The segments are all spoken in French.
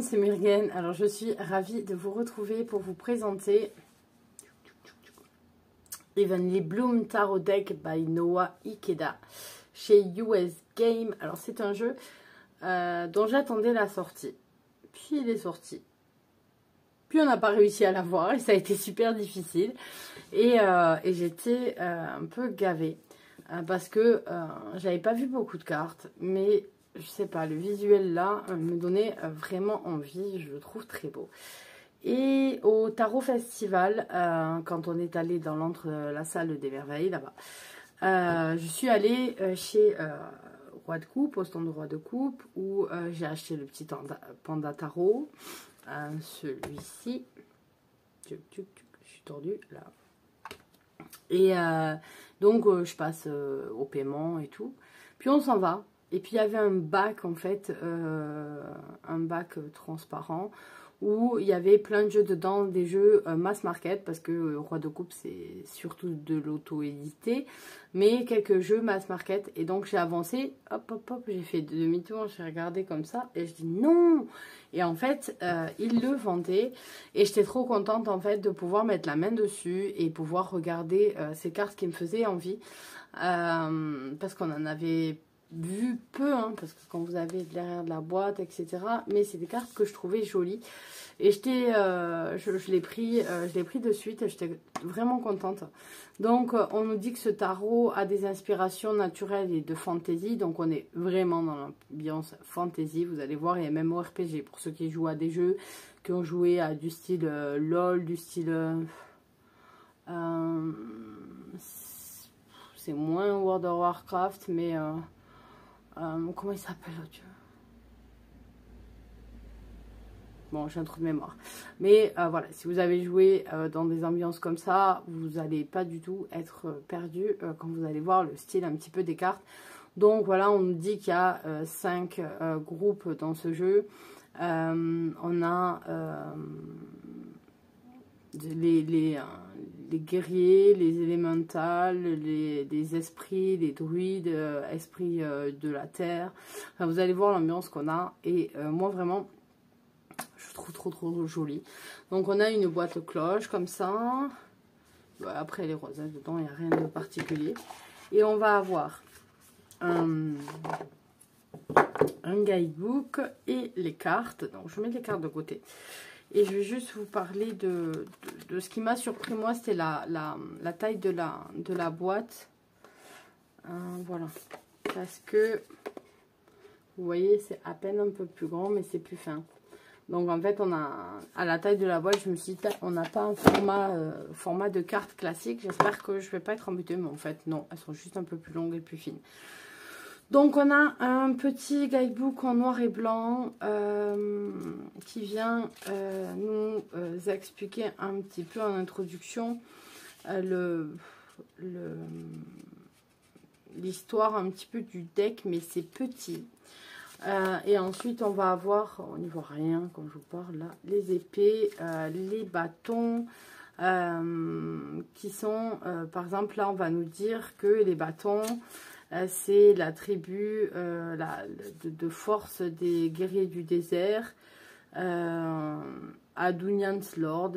c'est Murgen. Alors je suis ravie de vous retrouver pour vous présenter Evenly Bloom Tarot Deck by Noah Ikeda chez US Game. Alors c'est un jeu dont j'attendais la sortie. Puis il est sorti. Puis on n'a pas réussi à l'avoir et ça a été super difficile. Et j'étais un peu gavée parce que j'avais pas vu beaucoup de cartes, mais je sais pas, le visuel là me donnait vraiment envie, je le trouve très beau. Et au Tarot Festival, quand on est allé dans la salle des merveilles là-bas, je suis allée chez Roi de Coupe, au stand de Roi de Coupe, où j'ai acheté le petit panda tarot, celui-ci. Je suis tordue là. Et donc je passe au paiement et tout. Puis on s'en va. Et puis il y avait un bac en fait, un bac transparent où il y avait plein de jeux dedans, des jeux mass market parce que Roi de Coupe c'est surtout de l'auto-édité, mais quelques jeux mass market. Et donc j'ai avancé, hop hop hop, j'ai fait demi-tour, j'ai regardé comme ça et je dis non. Et en fait ils le vendaient et j'étais trop contente en fait de pouvoir mettre la main dessus et pouvoir regarder ces cartes qui me faisaient envie parce qu'on en avait vu peu, hein, parce que quand vous avez derrière de la boîte, etc. Mais c'est des cartes que je trouvais jolies. Et je l'ai pris de suite et j'étais vraiment contente. Donc, on nous dit que ce tarot a des inspirations naturelles et de fantasy. Donc, on est vraiment dans l'ambiance fantasy. Vous allez voir, il y a même au RPG pour ceux qui jouent à des jeux, qui ont joué à du style LOL, du style... c'est moins World of Warcraft, mais... comment il s'appelle, oh Dieu. Bon, j'ai un trou de mémoire. Mais voilà, si vous avez joué dans des ambiances comme ça, vous n'allez pas du tout être perdu quand vous allez voir le style un petit peu des cartes. Donc voilà, on nous dit qu'il y a 5 groupes dans ce jeu. On a les guerriers, les élémentales, les esprits, les druides, esprits de la terre. Enfin, vous allez voir l'ambiance qu'on a. Et moi, vraiment, je trouve trop jolie. Donc, on a une boîte cloche comme ça. Après, les rosaces dedans, il n'y a rien de particulier. Et on va avoir un guidebook et les cartes. Donc, je mets les cartes de côté. Et je vais juste vous parler de ce qui m'a surpris, moi, c'était la taille de la boîte. Voilà. Parce que, vous voyez, c'est à peine un peu plus grand, mais c'est plus fin. Donc, en fait, on a, à la taille de la boîte, je me suis dit, on n'a pas un format de carte classique. J'espère que je ne vais pas être embêtée, mais en fait, non. Elles sont juste un peu plus longues et plus fines. Donc, on a un petit guidebook en noir et blanc qui vient nous expliquer un petit peu en introduction l'histoire un petit peu du deck, mais c'est petit. Et ensuite, on va avoir, on n'y voit rien, comme je vous parle là, les épées, les bâtons, qui sont, par exemple, là, on va nous dire que les bâtons... c'est la tribu de force des guerriers du désert, Adunian's Lord.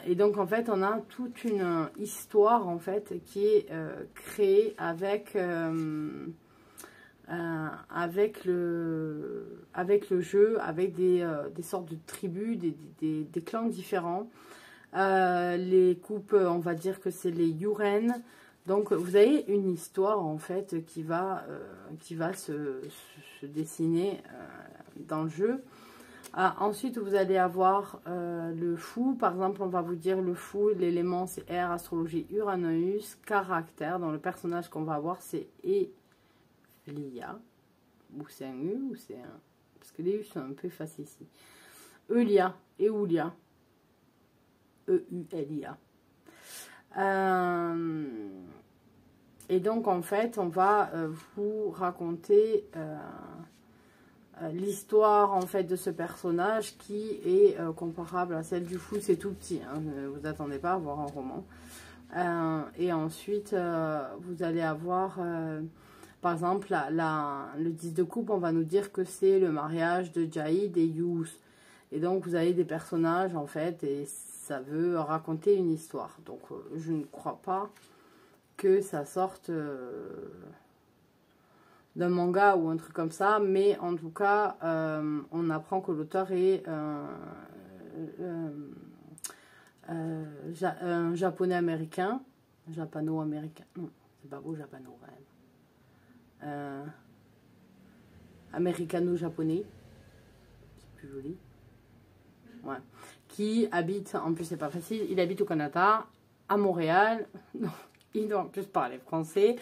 Et donc, en fait, on a toute une histoire, en fait, qui est créée avec le jeu, avec des sortes de tribus, des clans différents. Les coupes, on va dire que c'est les Yuren. Donc, vous avez une histoire, en fait, qui va se dessiner dans le jeu. Ensuite, vous allez avoir le fou. Par exemple, on va vous dire le fou, l'élément, c'est air, astrologie, Uranus, caractère. Donc, le personnage qu'on va avoir, c'est Elia. Ou c'est un U, ou c'est un... Parce que les U sont un peu effacés ici. Eulia, Eulia. E-U-L-I-A. Et donc, en fait, on va vous raconter l'histoire, en fait, de ce personnage qui est comparable à celle du fou. C'est tout petit, hein, ne vous attendez pas à voir un roman. Et ensuite, vous allez avoir Par exemple, le 10 de coupe, on va nous dire que c'est le mariage de Jahid et Yous. Et donc, vous avez des personnages, en fait, et ça veut raconter une histoire. Donc, je ne crois pas que ça sorte d'un manga ou un truc comme ça. Mais en tout cas, on apprend que l'auteur est un japonais-américain. Japano-américain. Non, c'est pas beau, japano, quand même. Américano-japonais. C'est plus joli. Ouais. Qui habite, en plus c'est pas facile, il habite au Canada, à Montréal. Non, il doit en plus parler français.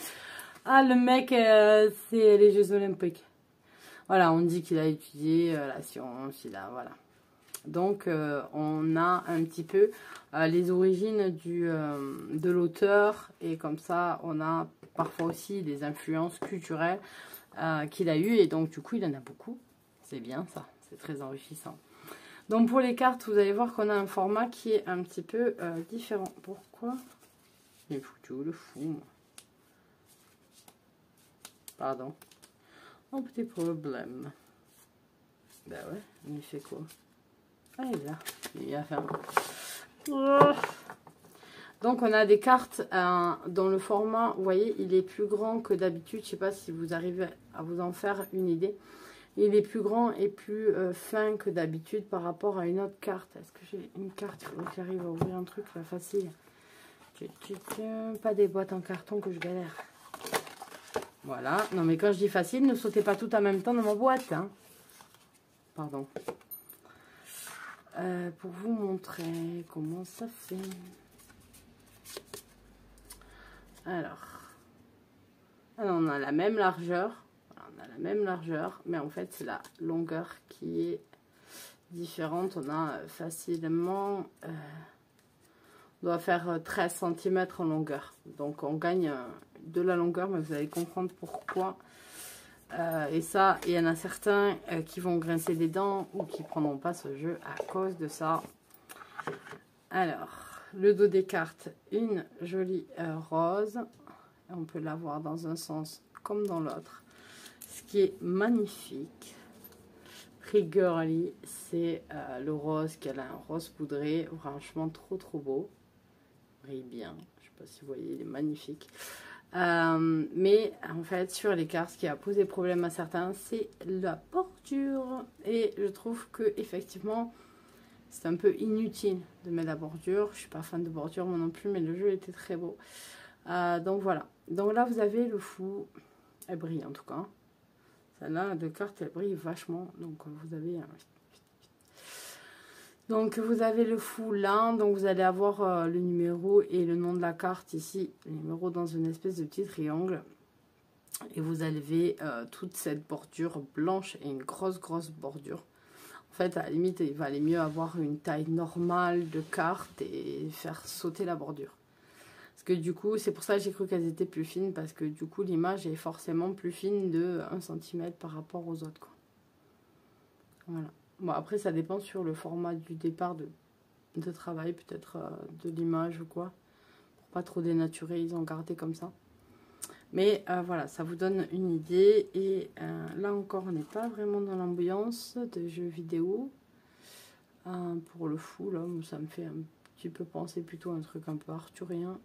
Ah, le mec, c'est les Jeux Olympiques. Voilà, on dit qu'il a étudié la science, voilà. Donc, on a un petit peu les origines de l'auteur. Et comme ça, on a parfois aussi des influences culturelles qu'il a eues. Et donc, du coup, il en a beaucoup. C'est bien ça, c'est très enrichissant. Donc, pour les cartes, vous allez voir qu'on a un format qui est un petit peu différent. Pourquoi? Il est foutu, le fou, moi. Pardon. Un petit problème. Ben ouais, il fait quoi? Ah, il est là. Il a faim. Donc, on a des cartes dont le format, vous voyez, il est plus grand que d'habitude. Je ne sais pas si vous arrivez à vous en faire une idée. Il est plus grand et plus fin que d'habitude par rapport à une autre carte. Est-ce que j'ai une carte? Il faut que j'arrive à ouvrir un truc là, facile. Pas des boîtes en carton que je galère. Voilà. Non, mais quand je dis facile, ne sautez pas tout en même temps dans ma boîte. Hein. Pardon. Pour vous montrer comment ça fait. Alors, on a la même largeur. On a la même largeur, mais en fait, c'est la longueur qui est différente. On a facilement... on doit faire 13 cm en longueur. Donc, on gagne de la longueur, mais vous allez comprendre pourquoi. Et ça, il y en a certains qui vont grincer des dents ou qui ne prendront pas ce jeu à cause de ça. Alors, le dos des cartes, une jolie rose. On peut l'avoir dans un sens comme dans l'autre. Ce qui est magnifique, très girly, c'est le rose, qu'elle a un rose poudré. Franchement, trop beau. Brille bien. Je ne sais pas si vous voyez, il est magnifique. Mais en fait, sur les cartes, ce qui a posé problème à certains, c'est la bordure. Et je trouve que effectivement, c'est un peu inutile de mettre la bordure. Je suis pas fan de bordure moi non plus, mais le jeu était très beau. Donc voilà. Donc là, vous avez le fou. Elle brille en tout cas. Celle-là, de carte, elle brille vachement. Donc vous avez... Donc vous avez le fou là, donc vous allez avoir le numéro et le nom de la carte ici, le numéro dans une espèce de petit triangle. Et vous avez toute cette bordure blanche et une grosse bordure. En fait, à la limite, il valait mieux avoir une taille normale de carte et faire sauter la bordure. Parce que du coup, c'est pour ça que j'ai cru qu'elles étaient plus fines, parce que du coup, l'image est forcément plus fine de 1 cm par rapport aux autres, quoi. Voilà. Bon, après, ça dépend sur le format du départ de travail, peut-être de l'image ou quoi. Pour pas trop dénaturer, ils ont gardé comme ça. Mais voilà, ça vous donne une idée. Et là encore, on n'est pas vraiment dans l'ambiance de jeux vidéo. Pour le fou, là, ça me fait un petit peu penser plutôt à un truc un peu arthurien.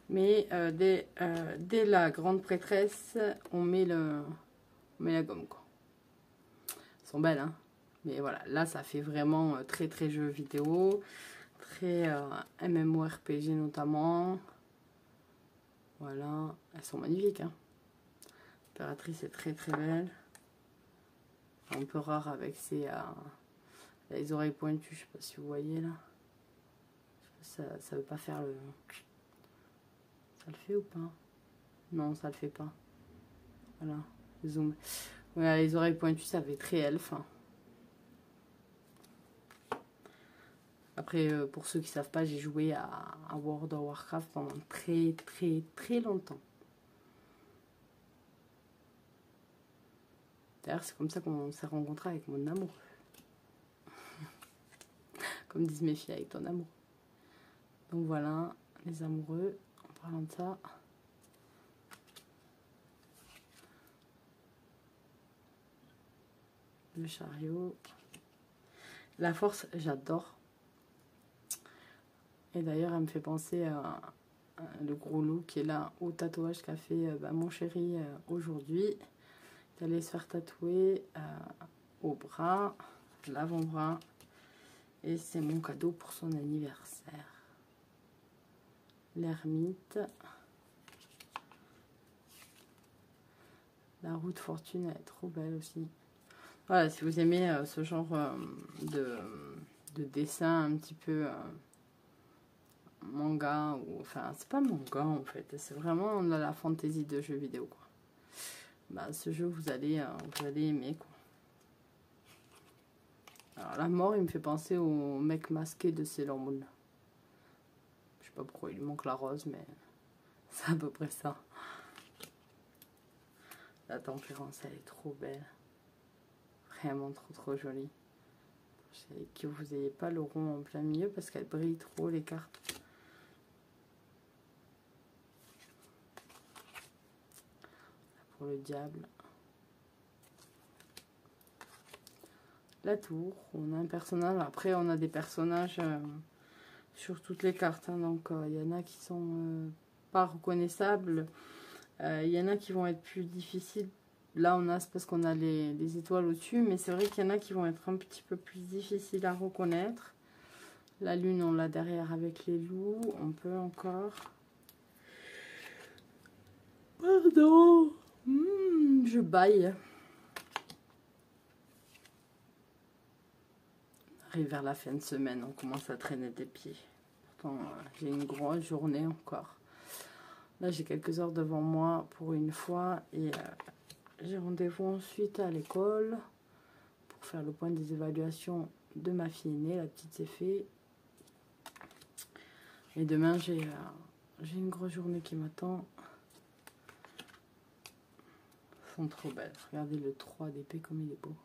Mais dès la grande prêtresse, on met la gomme, quoi. Elles sont belles, hein. Mais voilà, là, ça fait vraiment très jeu vidéo. Très MMORPG notamment. Voilà, elles sont magnifiques, hein. L'impératrice est très belle. Un peu rare avec les oreilles pointues, je sais pas si vous voyez là. Ça veut pas faire le... Ça le fait ou pas? Non, ça le fait pas. Voilà, zoom. Voilà, les oreilles pointues, ça fait très elfe. Hein. Après, pour ceux qui ne savent pas, j'ai joué à World of Warcraft pendant très longtemps. D'ailleurs, c'est comme ça qu'on s'est rencontrés avec mon amour. Comme disent mes filles, avec ton amour. Donc voilà, les amoureux, en parlant de ça. Le chariot. La force, j'adore. Et d'ailleurs, elle me fait penser à le gros loup qui est là au tatouage qu'a fait mon chéri aujourd'hui. Il allait se faire tatouer au bras, l'avant-bras. Et c'est mon cadeau pour son anniversaire. L'ermite. La roue de fortune, elle est trop belle aussi. Voilà, si vous aimez ce genre de dessin un petit peu manga, ou enfin, c'est pas manga en fait, c'est vraiment de la fantaisie de jeux vidéo, quoi. Bah, ce jeu, vous allez aimer, quoi. Alors, la mort, il me fait penser au mec masqué de Sailor Moon. Je sais pas pourquoi il lui manque la rose, mais c'est à peu près ça. La tempérance, elle est trop belle. Vraiment trop jolie. Que vous n'ayez pas le rond en plein milieu parce qu'elle brille trop, les cartes. Pour le diable. La tour, on a un personnage. Après, on a des personnages sur toutes les cartes. Hein, donc, il y en a qui sont pas reconnaissables. Il y en a qui vont être plus difficiles. Là, on a, c'est parce qu'on a les étoiles au-dessus. Mais c'est vrai qu'il y en a qui vont être un petit peu plus difficiles à reconnaître. La lune, on l'a derrière avec les loups. On peut encore... Pardon. Je baille. On arrive vers la fin de semaine. On commence à traîner des pieds. Pourtant, j'ai une grosse journée encore. Là, j'ai quelques heures devant moi pour une fois. Et j'ai rendez-vous ensuite à l'école pour faire le point des évaluations de ma fille aînée. La petite s'est fait. Et demain, j'ai une grosse journée qui m'attend. Elles sont trop belles. Regardez le 3 d'épée comme il est beau.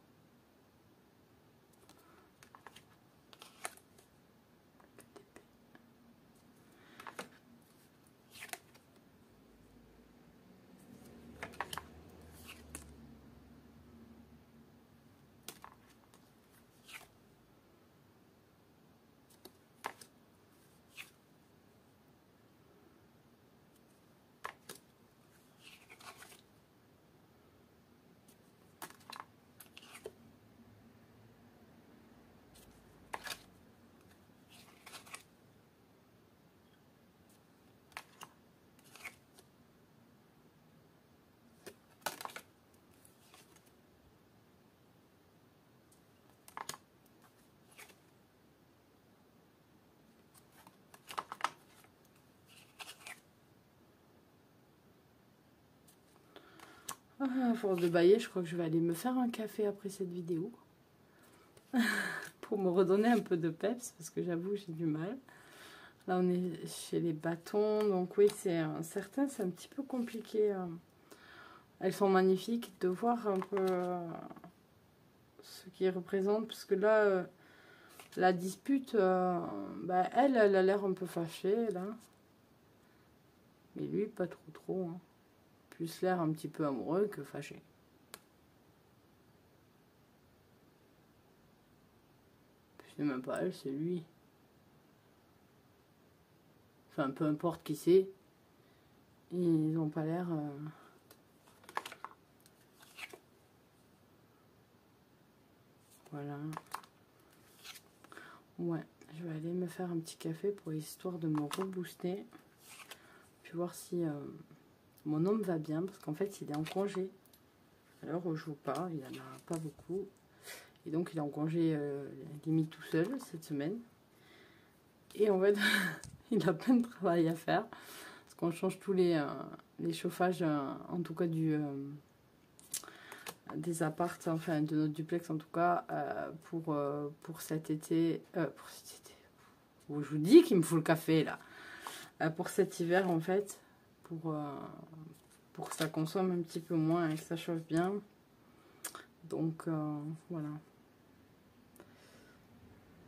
À force de bailler, je crois que je vais aller me faire un café après cette vidéo. Pour me redonner un peu de peps, parce que j'avoue, j'ai du mal. Là, on est chez les bâtons. Donc oui, certains, c'est un petit peu compliqué. Elles sont magnifiques. De voir un peu ce qu'ils représentent. Parce que là, la dispute, elle a l'air un peu fâchée, là. Mais lui, pas trop, hein. Plus l'air un petit peu amoureux que fâché. C'est même pas elle, c'est lui. Enfin, peu importe qui c'est. Ils ont pas l'air... Voilà. Ouais, je vais aller me faire un petit café pour histoire de me rebooster. Puis voir si mon homme va bien. Parce qu'en fait, il est en congé. Alors, je joue pas. Il en a pas beaucoup. Et donc, il est en congé limite tout seul cette semaine. Et en fait, il a plein de travail à faire. Parce qu'on change tous les chauffages, en tout cas des apparts, enfin de notre duplex en tout cas, pour cet été. Je vous dis qu'il me faut le café là. Pour cet hiver en fait. Pour que ça consomme un petit peu moins et que ça chauffe bien. Donc voilà.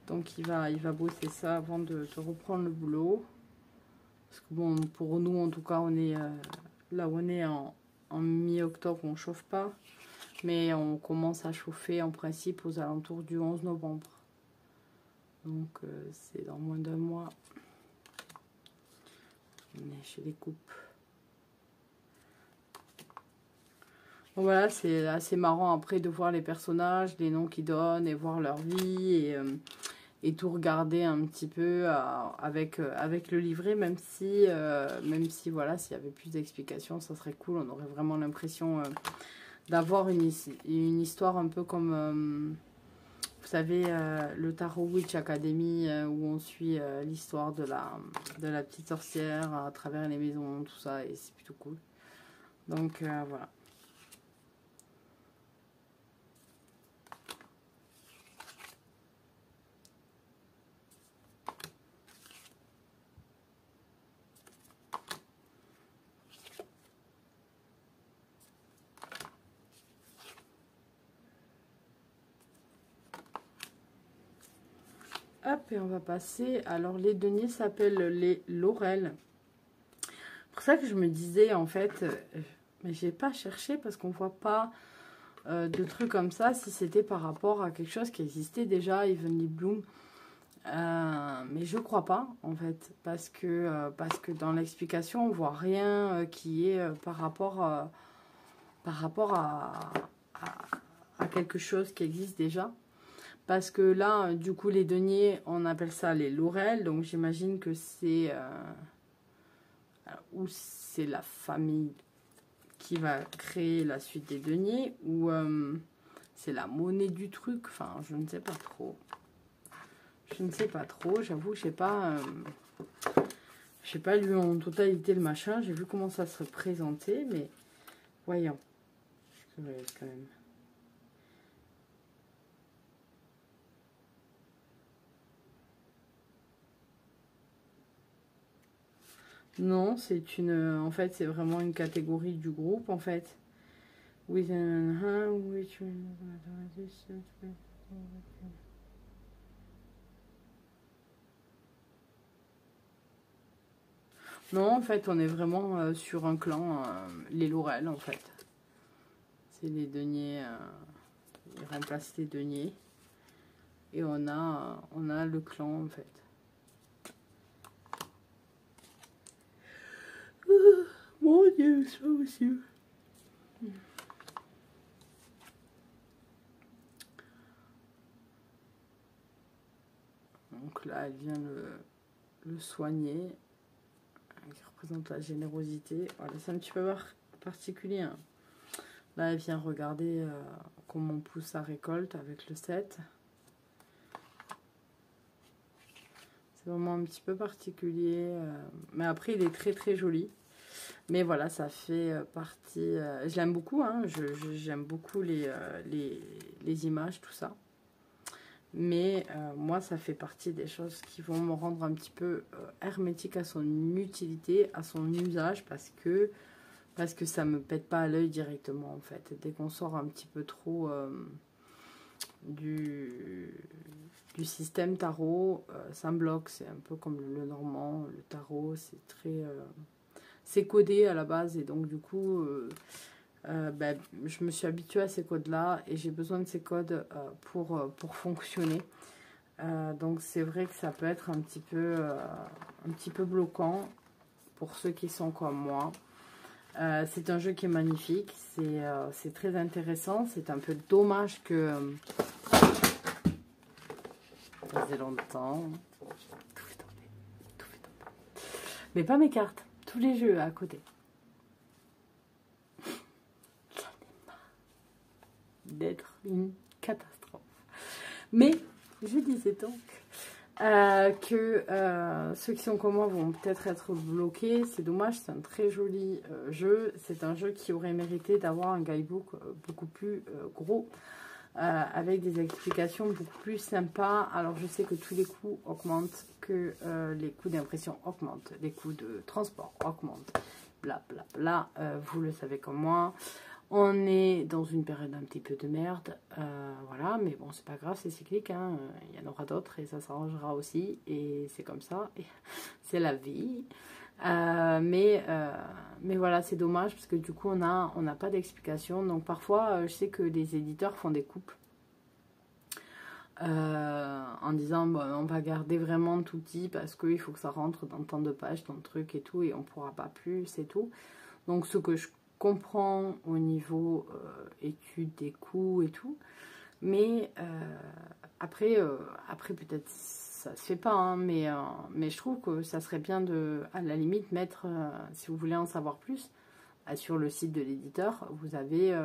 Donc il va bosser ça avant de reprendre le boulot. Parce que bon, pour nous en tout cas, on est là où on est en mi-octobre, on ne chauffe pas. Mais on commence à chauffer en principe aux alentours du 11 novembre. Donc c'est dans moins d'un mois. Mais je les coupe. Donc voilà, c'est assez marrant après de voir les personnages, les noms qu'ils donnent et voir leur vie et tout regarder un petit peu avec le livret, même si voilà, s'il y avait plus d'explications, ça serait cool. On aurait vraiment l'impression d'avoir une histoire un peu comme, vous savez, le Tarot Witch Academy, où on suit l'histoire de la petite sorcière à travers les maisons, tout ça, et c'est plutôt cool. Donc voilà. Hop, et on va passer. Alors, les deniers s'appellent les laurels. C'est pour ça que je me disais, en fait, mais j'ai pas cherché parce qu'on voit pas de trucs comme ça, si c'était par rapport à quelque chose qui existait déjà, Heavenly Bloom. Mais je crois pas, en fait, parce que dans l'explication, on voit rien qui est par rapport à quelque chose qui existe déjà. Parce que là, du coup, les deniers, on appelle ça les laurels. Donc, j'imagine que c'est ou c'est la famille qui va créer la suite des deniers, ou c'est la monnaie du truc. Enfin, je ne sais pas trop. Je ne sais pas trop. J'avoue, je n'ai pas lu en totalité le machin. J'ai vu comment ça se présentait, mais voyons. Je vais quand même. Non, c'est une. En fait, c'est vraiment une catégorie du groupe, en fait. Non, en fait, on est vraiment sur un clan, les laurels, en fait. C'est les deniers, ils remplacent les deniers. Et on a le clan, en fait. Mon Dieu, ça aussi. Donc là, elle vient le soigner. Qui représente la générosité. Voilà, c'est un petit peu particulier. Hein. Là, elle vient regarder comment on pousse sa récolte avec le 7. C'est vraiment un petit peu particulier. Mais après, il est très très joli. Mais voilà, ça fait partie... je l'aime beaucoup. Hein, j'aime beaucoup les images, tout ça. Mais moi, ça fait partie des choses qui vont me rendre un petit peu hermétique à son utilité, à son usage, parce que ça me pète pas à l'œil directement, en fait. Dès qu'on sort un petit peu trop du système tarot, ça me bloque. C'est un peu comme le normand, le tarot, c'est très... c'est codé à la base, et donc du coup... je me suis habituée à ces codes-là et j'ai besoin de ces codes pour fonctionner. Donc c'est vrai que ça peut être un petit peu bloquant pour ceux qui sont comme moi. C'est un jeu qui est magnifique, c'est très intéressant. C'est un peu dommage que ça faisait longtemps. Tout fait tomber, tout fait tomber. Mais pas mes cartes, tous les jeux à côté. D'être une catastrophe. Mais je disais donc que ceux qui sont comme moi vont peut-être être bloqués. C'est dommage, c'est un très joli jeu. C'est un jeu qui aurait mérité d'avoir un guidebook beaucoup plus gros, avec des explications beaucoup plus sympas. Alors je sais que tous les coûts augmentent, que les coûts d'impression augmentent, les coûts de transport augmentent, bla bla bla. Vous le savez comme moi. On est dans une période un petit peu de merde, voilà, mais bon, c'est pas grave, c'est cyclique, hein. Il y en aura d'autres et ça s'arrangera aussi, et c'est comme ça, c'est la vie. Mais voilà, c'est dommage parce que du coup, on n'a pas d'explication. Donc parfois, je sais que les éditeurs font des coupes en disant bon, on va garder vraiment tout petit parce qu'il faut que ça rentre dans tant de pages, tant de trucs et tout, et on pourra pas plus et tout. Donc ce que je comprends au niveau étude des coûts et tout, mais après peut-être ça se fait pas, hein, mais je trouve que ça serait bien de, à la limite, mettre, si vous voulez en savoir plus, sur le site de l'éditeur, vous avez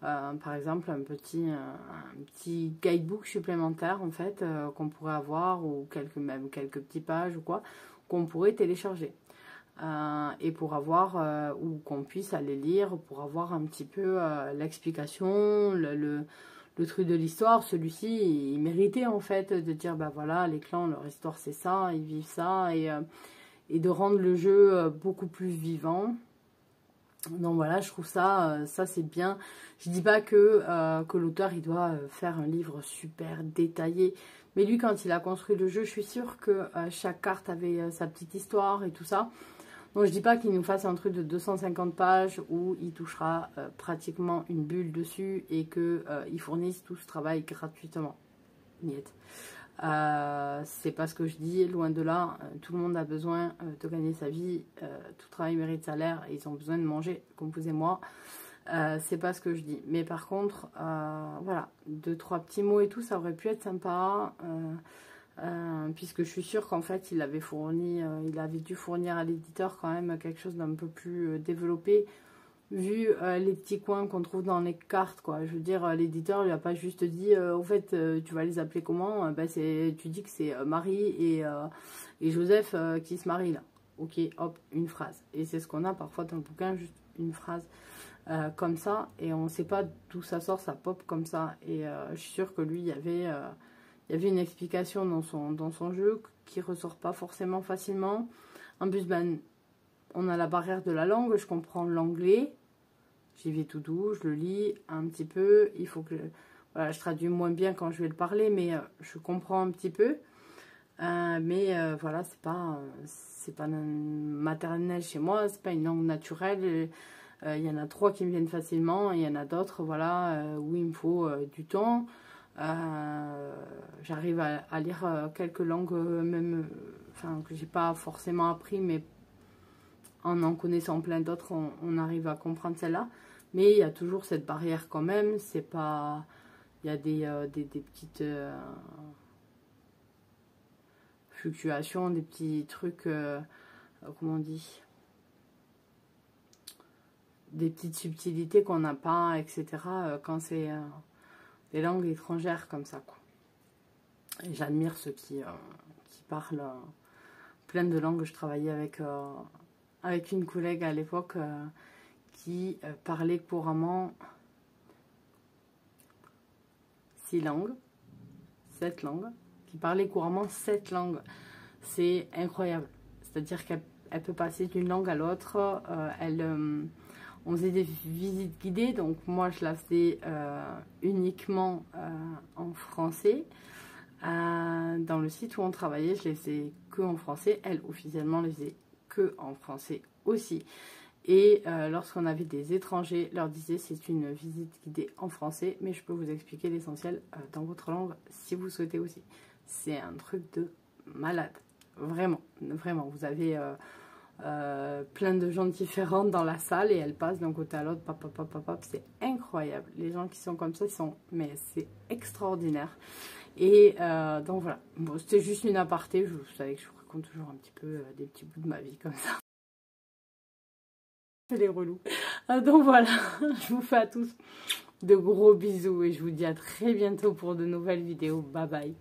par exemple un petit guidebook supplémentaire en fait qu'on pourrait avoir, ou même quelques petites pages ou quoi, qu'on pourrait télécharger. Et pour avoir, ou qu'on puisse aller lire, pour avoir un petit peu l'explication, le truc de l'histoire. Celui-ci, il méritait en fait de dire, bah voilà, les clans, leur histoire c'est ça, ils vivent ça, et de rendre le jeu beaucoup plus vivant. Donc voilà, je trouve ça c'est bien. Je dis pas que l'auteur il doit faire un livre super détaillé, mais lui quand il a construit le jeu, je suis sûre que chaque carte avait sa petite histoire et tout ça. Donc je dis pas qu'il nous fasse un truc de 250 pages où il touchera pratiquement une bulle dessus et qu'il fournisse tout ce travail gratuitement. Niet. C'est pas ce que je dis, loin de là. Tout le monde a besoin de gagner sa vie, tout travail mérite salaire, et ils ont besoin de manger comme vous et moi. C'est pas ce que je dis, mais par contre voilà, 2-3 petits mots et tout, ça aurait pu être sympa, puisque je suis sûre qu'en fait il avait dû fournir à l'éditeur quand même quelque chose d'un peu plus développé, vu les petits coins qu'on trouve dans les cartes, quoi. Je veux dire, l'éditeur lui a pas juste dit au fait tu vas les appeler comment, ben tu dis que c'est Marie et Joseph qui se marient là. Ok, hop, une phrase. Et c'est ce qu'on a parfois dans le bouquin, juste une phrase comme ça, et on sait pas d'où ça sort, ça pop comme ça. Et je suis sûre que lui, il y avait une explication dans son jeu qui ressort pas forcément facilement. En plus, ben, on a la barrière de la langue, je comprends l'anglais. J'y vais tout doux, je le lis un petit peu. Il faut que voilà, je traduis moins bien quand je vais le parler, mais je comprends un petit peu. Voilà, c'est pas maternel chez moi, c'est pas une langue naturelle. Il y en a 3 qui me viennent facilement, et il y en a d'autres, voilà, où il me faut du temps. J'arrive à lire quelques langues, même, enfin, que j'ai pas forcément appris, mais en connaissant plein d'autres, on arrive à comprendre celle-là. Mais il y a toujours cette barrière quand même. C'est pas... Il y a des petites fluctuations, des petits trucs... comment on dit, des petites subtilités qu'on n'a pas, etc. Quand c'est des langues étrangères comme ça, quoi. Et j'admire ceux qui parlent plein de langues. Je travaillais avec une collègue à l'époque qui parlait couramment 6 langues, 7 langues, qui parlait couramment 7 langues. C'est incroyable. C'est-à-dire qu'elle peut passer d'une langue à l'autre. On faisait des visites guidées, donc moi je la faisais uniquement en français. Dans le site où on travaillait, je les faisais que en français. Elle, officiellement, les faisait que en français aussi. Et lorsqu'on avait des étrangers, leur disait c'est une visite guidée en français, mais je peux vous expliquer l'essentiel dans votre langue si vous souhaitez aussi. C'est un truc de malade. Vraiment, vraiment. Vous avez plein de gens différents dans la salle et elles passent d'un côté à l'autre. C'est incroyable. Les gens qui sont comme ça, mais c'est extraordinaire. Et donc voilà. Bon, c'était juste une aparté. Vous savez que je vous raconte toujours un petit peu des petits bouts de ma vie comme ça. C'est les relous. Donc voilà. Je vous fais à tous de gros bisous et je vous dis à très bientôt pour de nouvelles vidéos. Bye bye.